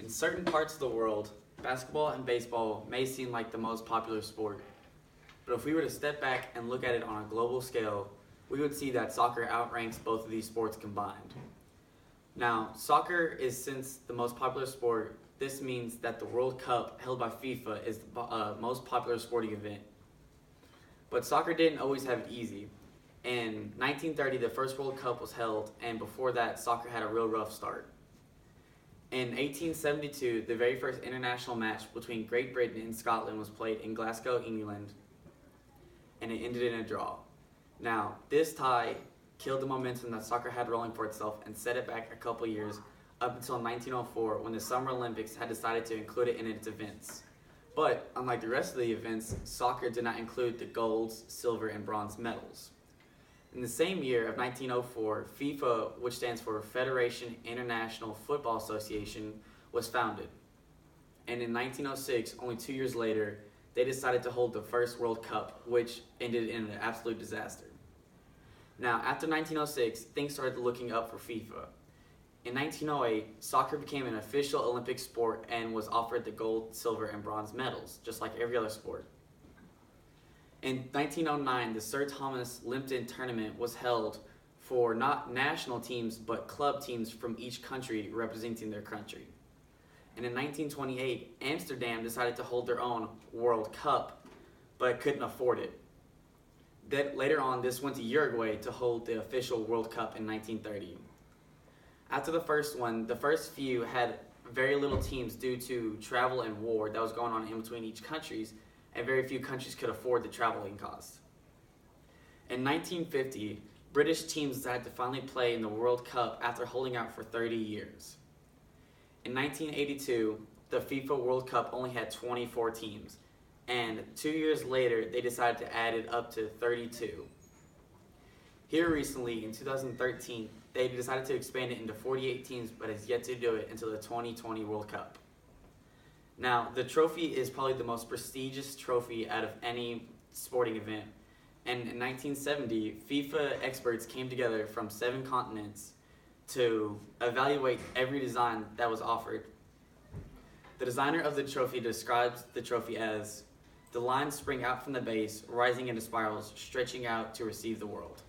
In certain parts of the world, basketball and baseball may seem like the most popular sport. But if we were to step back and look at it on a global scale, we would see that soccer outranks both of these sports combined. Now, soccer is since the most popular sport. This means that the World Cup held by FIFA is the most popular sporting event. But soccer didn't always have it easy. In 1930, the first World Cup was held, and before that, soccer had a real rough start. In 1872, the very first international match between Great Britain and Scotland was played in Glasgow, England, and it ended in a draw. Now, this tie killed the momentum that soccer had rolling for itself and set it back a couple years up until 1904 when the Summer Olympics had decided to include it in its events. But, unlike the rest of the events, soccer did not include the golds, silver, and bronze medals. In the same year of 1904, FIFA, which stands for Federation International Football Association, was founded. And in 1906, only 2 years later, they decided to hold the first World Cup, which ended in an absolute disaster. Now, after 1906, things started looking up for FIFA. In 1908, soccer became an official Olympic sport and was offered the gold, silver, and bronze medals, just like every other sport. In 1909, the Sir Thomas Lipton tournament was held for not national teams, but club teams from each country representing their country. And in 1928, Amsterdam decided to hold their own World Cup, but couldn't afford it. Later on, this went to Uruguay to hold the official World Cup in 1930. After the first one, the first few had very little teams due to travel and war that was going on in between each countries, and very few countries could afford the traveling costs. In 1950, British teams decided to finally play in the World Cup after holding out for 30 years. In 1982, the FIFA World Cup only had 24 teams, and 2 years later, they decided to add it up to 32. Here recently, in 2013, they decided to expand it into 48 teams, but has yet to do it until the 2020 World Cup. Now, the trophy is probably the most prestigious trophy out of any sporting event. And in 1970, FIFA experts came together from 7 continents to evaluate every design that was offered. The designer of the trophy describes the trophy as the lines spring out from the base, rising into spirals, stretching out to receive the world.